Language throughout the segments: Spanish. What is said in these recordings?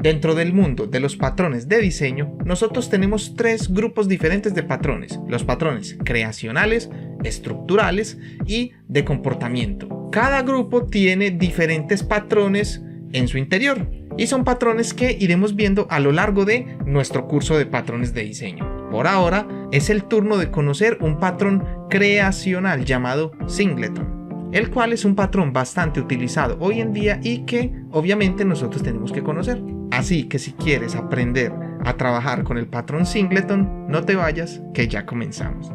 Dentro del mundo de los patrones de diseño, nosotros tenemos tres grupos diferentes de patrones: los patrones creacionales, estructurales y de comportamiento. Cada grupo tiene diferentes patrones en su interior y son patrones que iremos viendo a lo largo de nuestro curso de patrones de diseño. Por ahora es el turno de conocer un patrón creacional llamado Singleton, el cual es un patrón bastante utilizado hoy en día y que obviamente nosotros tenemos que conocer. Así que si quieres aprender a trabajar con el patrón Singleton, no te vayas, que ya comenzamos.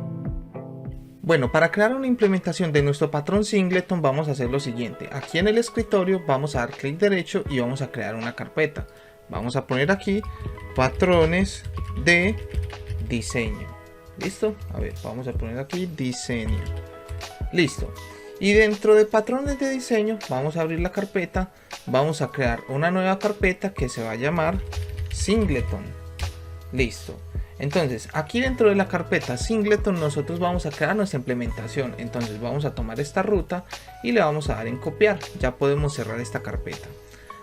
Bueno, para crear una implementación de nuestro patrón Singleton vamos a hacer lo siguiente. Aquí en el escritorio vamos a dar clic derecho y vamos a crear una carpeta. Vamos a poner aquí patrones de diseño. ¿Listo? A ver, vamos a poner aquí diseño. Listo. Y dentro de patrones de diseño vamos a abrir la carpeta. Vamos a crear una nueva carpeta que se va a llamar Singleton. Listo. Entonces aquí dentro de la carpeta Singleton nosotros vamos a crear nuestra implementación. Entonces vamos a tomar esta ruta y le vamos a dar en copiar. Ya podemos cerrar esta carpeta.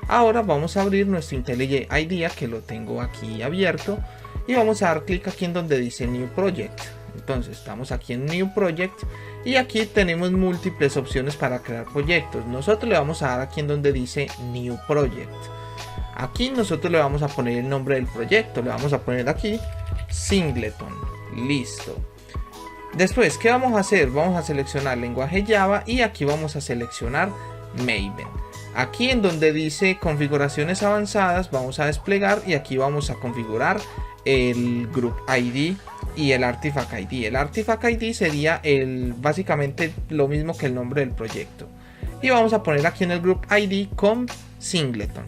Ahora vamos a abrir nuestro IntelliJ IDEA, que lo tengo aquí abierto, y vamos a dar clic aquí en donde dice New Project. Entonces estamos aquí en New Project y aquí tenemos múltiples opciones para crear proyectos. Nosotros le vamos a dar aquí en donde dice New Project. Aquí nosotros le vamos a poner el nombre del proyecto. Le vamos a poner aquí Singleton. Listo. Después, ¿qué vamos a hacer? Vamos a seleccionar lenguaje Java y aquí vamos a seleccionar Maven. Aquí en donde dice configuraciones avanzadas vamos a desplegar y aquí vamos a configurar el Group ID y el Artifact ID. El Artifact ID sería básicamente lo mismo que el nombre del proyecto. Y vamos a poner aquí en el Group ID con Singleton.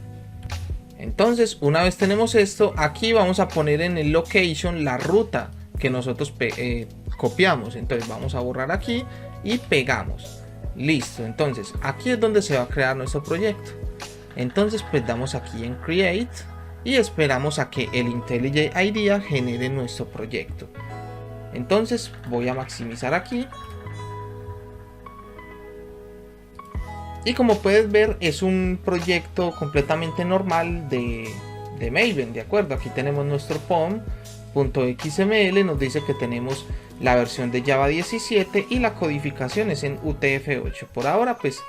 Entonces, una vez tenemos esto, aquí vamos a poner en el location la ruta que nosotros copiamos. Entonces vamos a borrar aquí y pegamos. Listo, entonces aquí es donde se va a crear nuestro proyecto. Entonces pues damos aquí en Create y esperamos a que el IntelliJ IDEA genere nuestro proyecto. Entonces voy a maximizar aquí. Y como puedes ver es un proyecto completamente normal de Maven, ¿de acuerdo? Aquí tenemos nuestro POM.xml, nos dice que tenemos la versión de Java 17 y la codificación es en UTF-8. Por ahora pues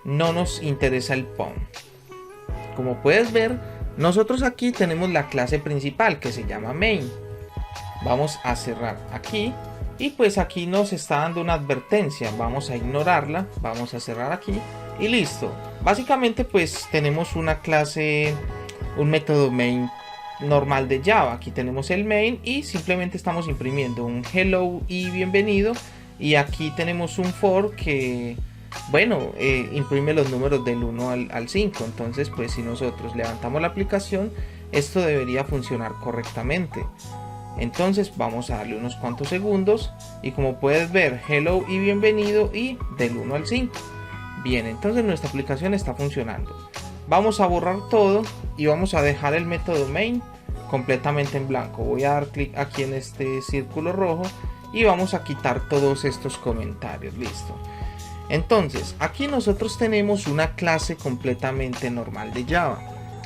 no nos interesa el POM. Como puedes ver, nosotros aquí tenemos la clase principal que se llama main. Vamos a cerrar aquí y pues aquí nos está dando una advertencia. Vamos a ignorarla, vamos a cerrar aquí y listo. Básicamente pues tenemos una clase, un método main normal de Java. Aquí tenemos el main y simplemente estamos imprimiendo un hello y bienvenido, y aquí tenemos un for que bueno, imprime los números del 1 al 5. Entonces pues si nosotros levantamos la aplicación esto debería funcionar correctamente. Entonces vamos a darle unos cuantos segundos y como puedes ver hello y bienvenido y del 1 al 5. Bien, entonces nuestra aplicación está funcionando. Vamos a borrar todo y vamos a dejar el método main completamente en blanco. Voy a dar clic aquí en este círculo rojo y vamos a quitar todos estos comentarios. Listo. Entonces aquí nosotros tenemos una clase completamente normal de Java.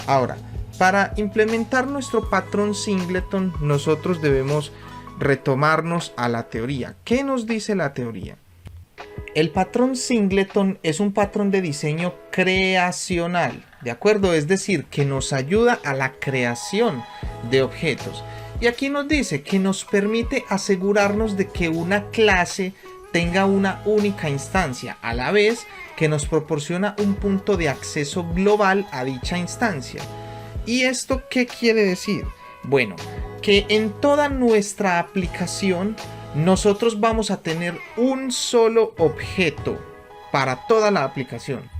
Ahora, para implementar nuestro patrón Singleton nosotros debemos retomarnos a la teoría. ¿Qué nos dice la teoría? El patrón Singleton es un patrón de diseño creacional, ¿de acuerdo? Es decir, que nos ayuda a la creación de objetos. Y aquí nos dice que nos permite asegurarnos de que una clase tenga una única instancia, a la vez que nos proporciona un punto de acceso global a dicha instancia. ¿Y esto qué quiere decir? Bueno, que en toda nuestra aplicación nosotros vamos a tener un solo objeto para toda la aplicación.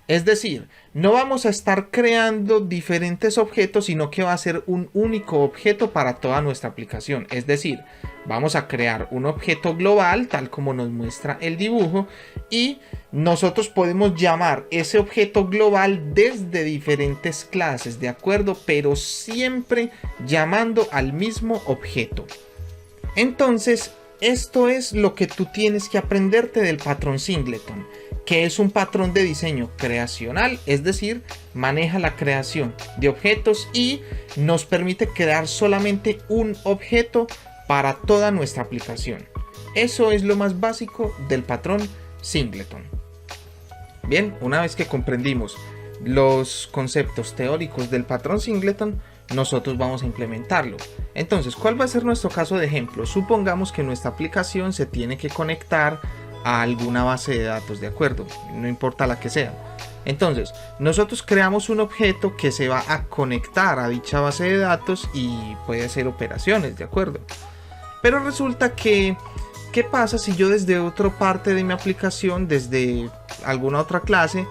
Es decir, no vamos a estar creando diferentes objetos, sino que va a ser un único objeto para toda nuestra aplicación. Es decir, vamos a crear un objeto global, tal como nos muestra el dibujo, y nosotros podemos llamar ese objeto global desde diferentes clases, ¿de acuerdo? Pero siempre llamando al mismo objeto. Entonces, Esto es lo que tú tienes que aprenderte del patrón singleton, que es un patrón de diseño creacional, es decir, maneja la creación de objetos y nos permite crear solamente un objeto para toda nuestra aplicación. Eso es lo más básico del patrón singleton. Bien, una vez que comprendimos los conceptos teóricos del patrón singleton, nosotros vamos a implementarlo. Entonces, ¿cuál va a ser nuestro caso de ejemplo? Supongamos que nuestra aplicación se tiene que conectar a alguna base de datos, ¿de acuerdo? No importa la que sea. Entonces, nosotros creamos un objeto que se va a conectar a dicha base de datos y puede hacer operaciones, ¿de acuerdo? Pero resulta que, ¿qué pasa si yo desde otra parte de mi aplicación, desde alguna otra clase,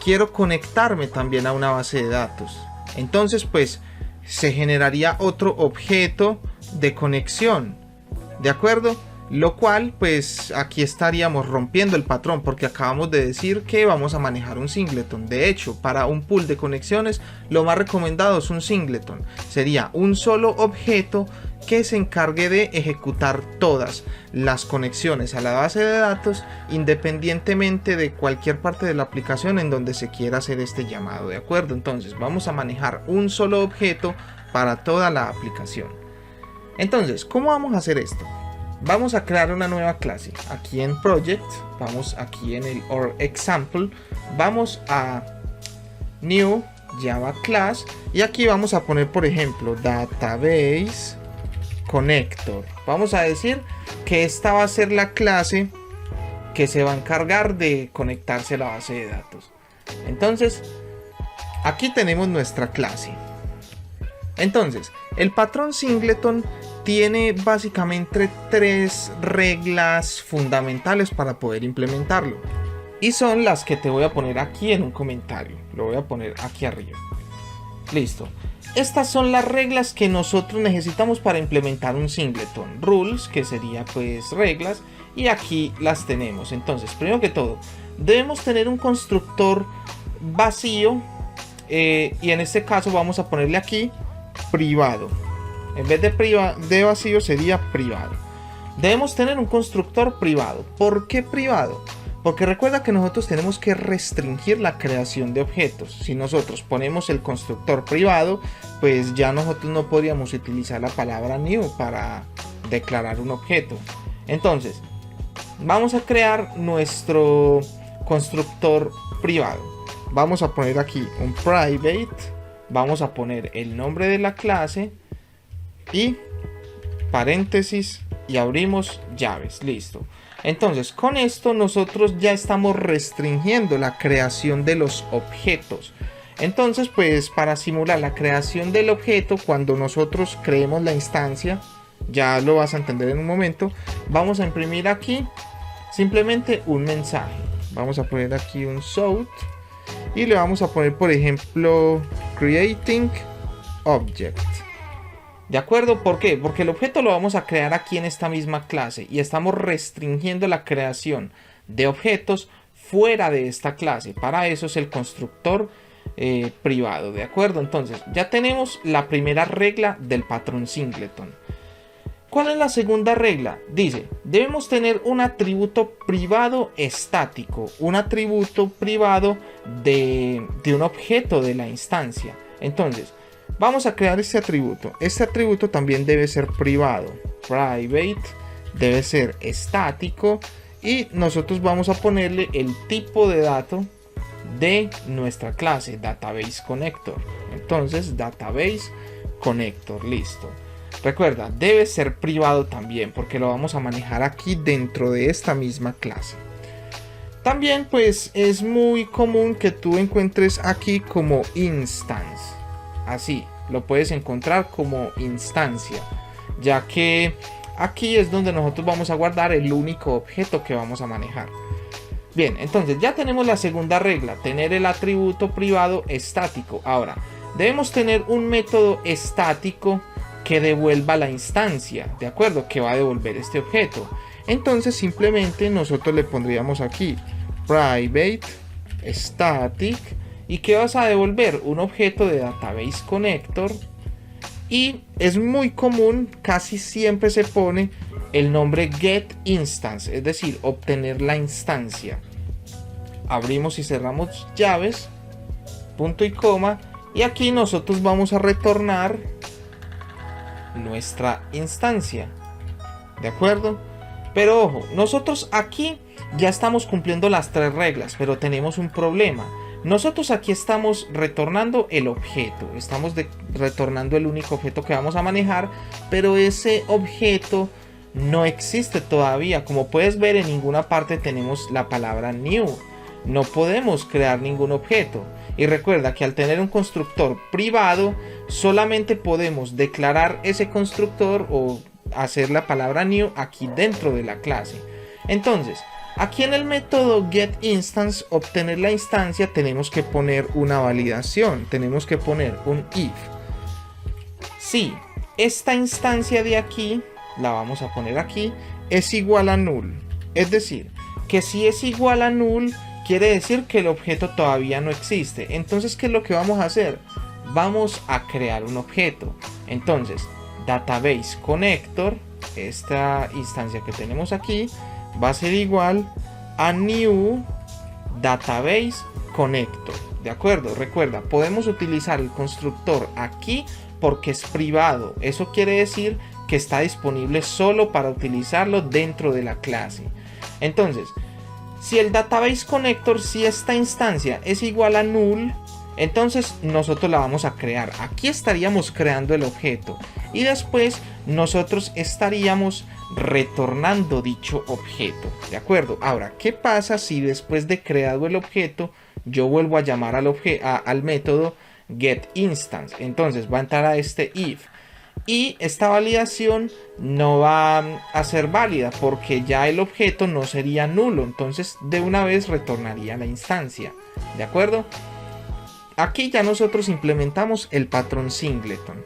quiero conectarme también a una base de datos? Entonces, pues, se generaría otro objeto de conexión, ¿de acuerdo? Lo cual, pues aquí estaríamos rompiendo el patrón, porque acabamos de decir que vamos a manejar un singleton. De hecho, para un pool de conexiones, lo más recomendado es un singleton. Sería un solo objeto que se encargue de ejecutar todas las conexiones a la base de datos, independientemente de cualquier parte de la aplicación en donde se quiera hacer este llamado, ¿de acuerdo? Entonces vamos a manejar un solo objeto para toda la aplicación. Entonces, ¿cómo vamos a hacer esto? Vamos a crear una nueva clase. Aquí en Project, vamos aquí en el Or Example, vamos a New Java Class y aquí vamos a poner, por ejemplo, Database Connector. Vamos a decir que esta va a ser la clase que se va a encargar de conectarse a la base de datos. Entonces, aquí tenemos nuestra clase. Entonces, el patrón singleton tiene básicamente tres reglas fundamentales para poder implementarlo. Y son las que te voy a poner aquí en un comentario. Lo voy a poner aquí arriba. Listo. Estas son las reglas que nosotros necesitamos para implementar un singleton. Rules, que sería pues reglas. Y aquí las tenemos. Entonces, primero que todo, debemos tener un constructor vacío. Y en este caso vamos a ponerle aquí privado. En vez de vacío sería privado. Debemos tener un constructor privado. ¿Por qué privado? Porque recuerda que nosotros tenemos que restringir la creación de objetos. Si nosotros ponemos el constructor privado, pues ya nosotros no podríamos utilizar la palabra new para declarar un objeto. Entonces, vamos a crear nuestro constructor privado. Vamos a poner aquí un private. Vamos a poner el nombre de la clase y paréntesis y abrimos llaves. Listo. Entonces, con esto nosotros ya estamos restringiendo la creación de los objetos. Entonces, pues para simular la creación del objeto, cuando nosotros creemos la instancia, ya lo vas a entender en un momento, vamos a imprimir aquí simplemente un mensaje. Vamos a poner aquí un south y le vamos a poner, por ejemplo, creating object. ¿De acuerdo? ¿Por qué? Porque el objeto lo vamos a crear aquí en esta misma clase y estamos restringiendo la creación de objetos fuera de esta clase. Para eso es el constructor privado, ¿de acuerdo? Entonces ya tenemos la primera regla del patrón singleton. ¿Cuál es la segunda regla? Dice, debemos tener un atributo privado estático, un atributo privado de un objeto de la instancia. Entonces, vamos a crear este atributo. Este atributo también debe ser privado. Private debe ser estático. Y nosotros vamos a ponerle el tipo de dato de nuestra clase, Database Connector. Entonces, Database Connector, listo. Recuerda, debe ser privado también porque lo vamos a manejar aquí dentro de esta misma clase. También pues es muy común que tú encuentres aquí como instance. Así, lo puedes encontrar como instancia, ya que aquí es donde nosotros vamos a guardar el único objeto que vamos a manejar. Bien, entonces ya tenemos la segunda regla, tener el atributo privado estático. Ahora, debemos tener un método estático que devuelva la instancia, ¿de acuerdo? Que va a devolver este objeto. Entonces simplemente nosotros le pondríamos aquí private static. ¿Y qué vas a devolver? Un objeto de Database Connector Y es muy común, casi siempre se pone el nombre getInstance, es decir, obtener la instancia. Abrimos y cerramos llaves, punto y coma, y aquí nosotros vamos a retornar nuestra instancia, ¿de acuerdo? Pero ojo, nosotros aquí ya estamos cumpliendo las tres reglas, pero tenemos un problema. Nosotros aquí estamos retornando el objeto, estamos retornando el único objeto que vamos a manejar, pero ese objeto no existe todavía. Como puedes ver, en ninguna parte tenemos la palabra new. No podemos crear ningún objeto. Y recuerda que al tener un constructor privado, solamente podemos declarar ese constructor o hacer la palabra new aquí dentro de la clase. Entonces, aquí en el método getInstance, obtener la instancia, tenemos que poner una validación, tenemos que poner un if. Si esta instancia de aquí, la vamos a poner aquí, es igual a null, es decir, que si es igual a null, quiere decir que el objeto todavía no existe. Entonces, ¿qué es lo que vamos a hacer? Vamos a crear un objeto. Entonces, database connector, esta instancia que tenemos aquí, va a ser igual a new database connector, ¿de acuerdo? Recuerda, podemos utilizar el constructor aquí porque es privado. Eso quiere decir que está disponible solo para utilizarlo dentro de la clase. Entonces, si el database connector, si esta instancia es igual a null, entonces nosotros la vamos a crear. Aquí estaríamos creando el objeto y después nosotros estaríamos retornando dicho objeto, ¿de acuerdo? Ahora, ¿qué pasa si después de creado el objeto yo vuelvo a llamar al método getInstance? Entonces va a entrar a este if y esta validación no va a ser válida porque ya el objeto no sería nulo, entonces de una vez retornaría la instancia, ¿de acuerdo? Aquí ya nosotros implementamos el patrón singleton,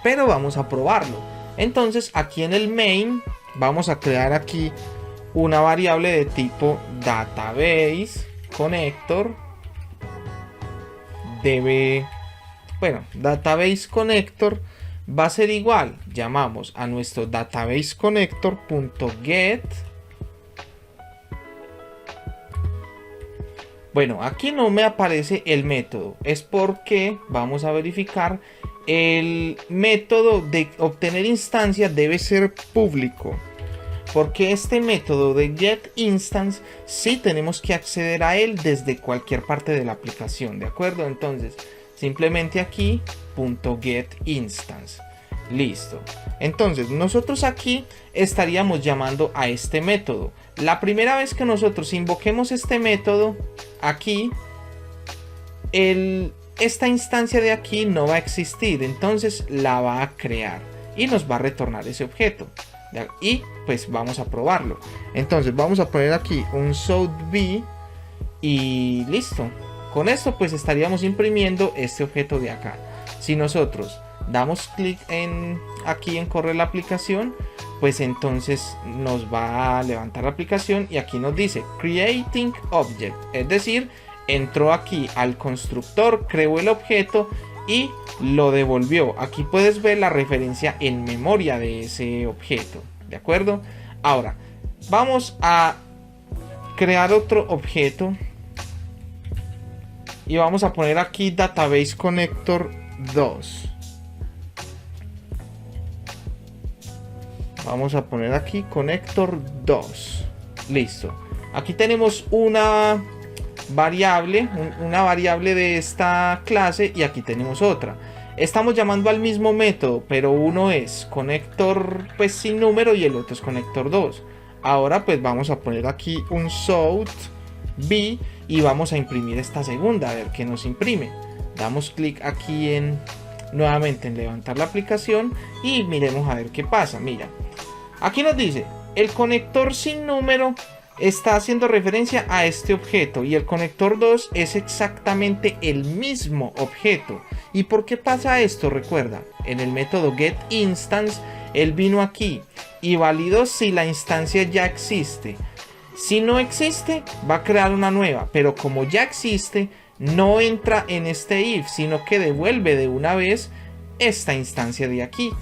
pero vamos a probarlo. Entonces aquí en el main vamos a crear aquí una variable de tipo database connector database connector va a ser igual, llamamos a nuestro database connector.get. Bueno, aquí no me aparece el método, es porque vamos a verificar el método de obtener instancia debe ser público, porque este método de getInstance sí tenemos que acceder a él desde cualquier parte de la aplicación, ¿de acuerdo? Entonces simplemente aquí .getInstance, listo. Entonces nosotros aquí estaríamos llamando a este método. La primera vez que nosotros invoquemos este método aquí, esta instancia de aquí no va a existir, entonces la va a crear y nos va a retornar ese objeto. Y pues vamos a probarlo. Entonces vamos a poner aquí un SouthB y listo. Con esto pues estaríamos imprimiendo este objeto de acá. Si nosotros damos clic aquí en correr la aplicación, pues entonces nos va a levantar la aplicación y aquí nos dice creating object, es decir, entró aquí al constructor, creó el objeto y lo devolvió. Aquí puedes ver la referencia en memoria de ese objeto, ¿de acuerdo? Ahora vamos a crear otro objeto y vamos a poner aquí database connector 2. Vamos a poner aquí connector 2. Listo. Aquí tenemos una variable de esta clase y aquí tenemos otra. Estamos llamando al mismo método, pero uno es connector pues sin número y el otro es connector 2. Ahora pues vamos a poner aquí un SouthB y vamos a imprimir esta segunda, a ver qué nos imprime. Damos clic aquí nuevamente en levantar la aplicación y miremos a ver qué pasa. Mira, aquí nos dice el conector sin número está haciendo referencia a este objeto y el conector 2 es exactamente el mismo objeto. ¿Y por qué pasa esto? Recuerda, en el método getInstance él vino aquí y validó si la instancia ya existe. Si no existe, va a crear una nueva, pero como ya existe, no entra en este if, sino que devuelve de una vez esta instancia de aquí.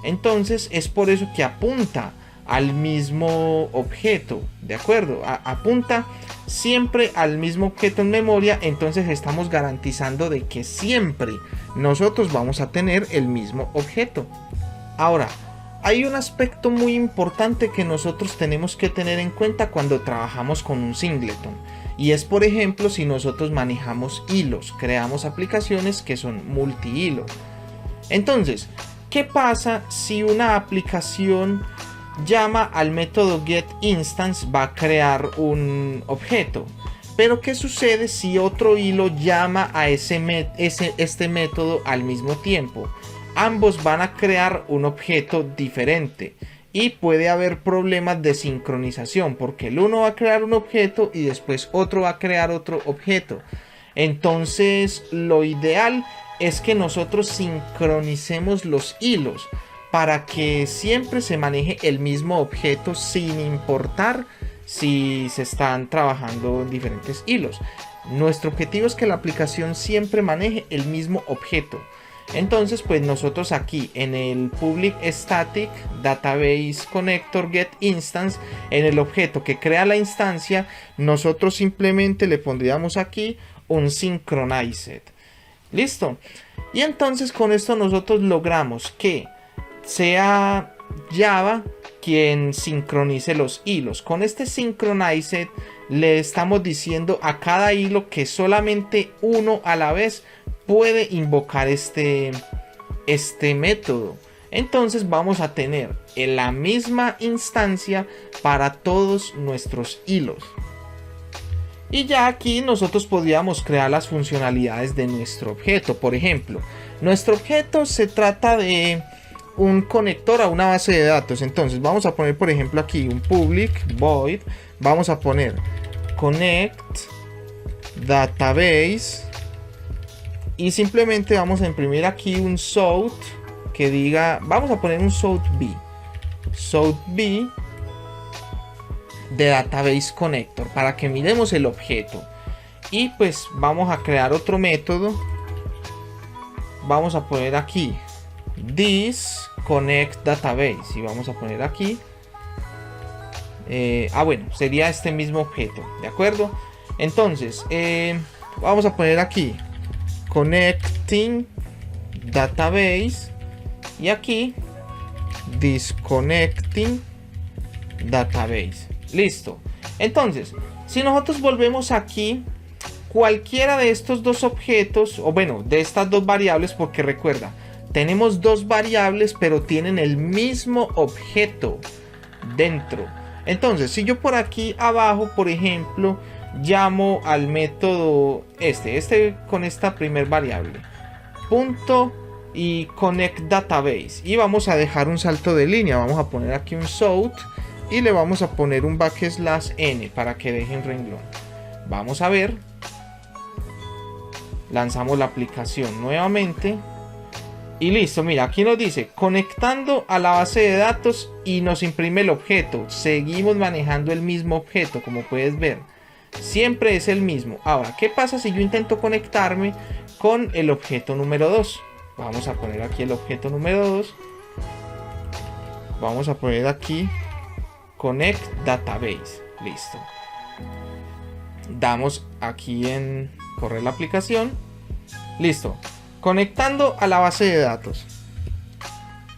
Entonces es por eso que apunta al mismo objeto, ¿de acuerdo? Apunta siempre al mismo objeto en memoria, entonces estamos garantizando de que siempre nosotros vamos a tener el mismo objeto. Ahora, hay un aspecto muy importante que nosotros tenemos que tener en cuenta cuando trabajamos con un singleton, y es, por ejemplo, si nosotros manejamos hilos, creamos aplicaciones que son multi-hilo. Entonces, ¿qué pasa si una aplicación llama al método getInstance? Va a crear un objeto. Pero ¿qué sucede si otro hilo llama a este método al mismo tiempo? Ambos van a crear un objeto diferente y puede haber problemas de sincronización, porque el uno va a crear un objeto y después otro va a crear otro objeto. Entonces, lo ideal es que nosotros sincronicemos los hilos para que siempre se maneje el mismo objeto sin importar si se están trabajando en diferentes hilos. Nuestro objetivo es que la aplicación siempre maneje el mismo objeto. Entonces, pues nosotros aquí en el public static database connector get instance, en el objeto que crea la instancia, nosotros simplemente le pondríamos aquí un synchronized. Listo. Y entonces con esto nosotros logramos que sea Java quien sincronice los hilos. Con este synchronized le estamos diciendo a cada hilo que solamente uno a la vez puede invocar este método. Entonces vamos a tener en la misma instancia para todos nuestros hilos. Y ya aquí nosotros podríamos crear las funcionalidades de nuestro objeto. Por ejemplo, nuestro objeto se trata de un conector a una base de datos. Entonces vamos a poner, por ejemplo, aquí un public void. Vamos a poner connect database. Y simplemente vamos a imprimir aquí un south que diga, vamos a poner un south B de database connector para que miremos el objeto. Y pues vamos a crear otro método. Vamos a poner aquí this connect database y vamos a poner aquí bueno, sería este mismo objeto, ¿de acuerdo? Entonces vamos a poner aquí connecting database y aquí disconnecting database. Listo. Entonces, si nosotros volvemos aquí, cualquiera de estos dos objetos, o bueno, de estas dos variables, porque recuerda, tenemos dos variables pero tienen el mismo objeto dentro. Entonces, si yo por aquí abajo, por ejemplo, llamo al método este con esta primer variable, punto y connect database, y vamos a dejar un salto de línea, vamos a poner aquí un south y le vamos a poner un backslash n para que deje un renglón. Vamos a ver, lanzamos la aplicación nuevamente y listo. Mira, aquí nos dice conectando a la base de datos y nos imprime el objeto. Seguimos manejando el mismo objeto, como puedes ver, siempre es el mismo. Ahora, ¿qué pasa si yo intento conectarme con el objeto número 2? Vamos a poner aquí el objeto número 2. Vamos a poner aquí connect database. Listo. Damos aquí en correr la aplicación. Listo. Conectando a la base de datos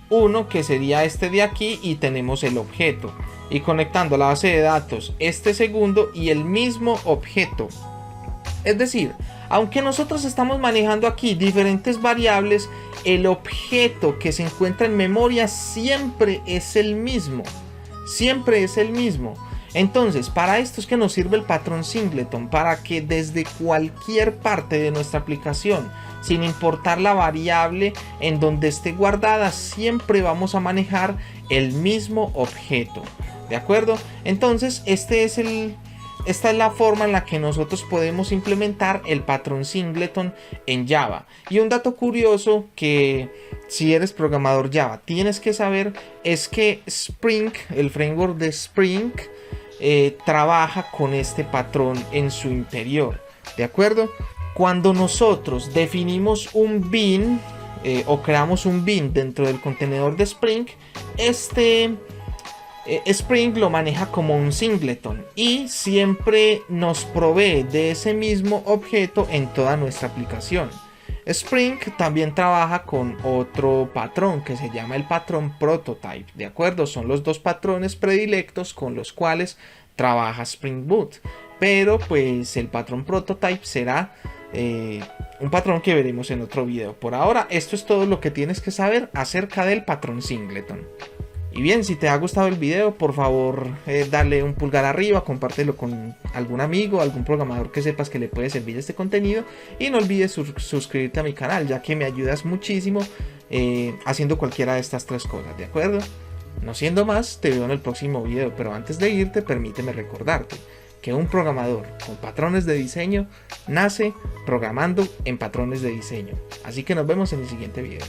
1, que sería este de aquí, y tenemos el objeto. Y conectando a la base de datos este segundo y el mismo objeto. Es decir, aunque nosotros estamos manejando aquí diferentes variables, el objeto que se encuentra en memoria siempre es el mismo. Siempre es el mismo. Entonces, para esto es que nos sirve el patrón singleton, para que desde cualquier parte de nuestra aplicación, sin importar la variable en donde esté guardada, siempre vamos a manejar el mismo objeto. ¿De acuerdo? Entonces, esta es la forma en la que nosotros podemos implementar el patrón singleton en Java. Y un dato curioso que si eres programador Java tienes que saber es que Spring, el framework de Spring, trabaja con este patrón en su interior. ¿De acuerdo? Cuando nosotros definimos un bin, o creamos un bin dentro del contenedor de Spring, Spring lo maneja como un singleton y siempre nos provee de ese mismo objeto en toda nuestra aplicación. Spring también trabaja con otro patrón que se llama el patrón prototype, ¿de acuerdo? Son los dos patrones predilectos con los cuales trabaja Spring Boot, pero pues el patrón prototype será un patrón que veremos en otro video. Por ahora, esto es todo lo que tienes que saber acerca del patrón singleton. Y bien, si te ha gustado el video, por favor dale un pulgar arriba, compártelo con algún amigo, algún programador que sepas que le puede servir este contenido. Y no olvides suscribirte a mi canal, ya que me ayudas muchísimo haciendo cualquiera de estas tres cosas, ¿de acuerdo? No siendo más, te veo en el próximo video, pero antes de irte, permíteme recordarte que un programador con patrones de diseño nace programando en patrones de diseño. Así que nos vemos en el siguiente video.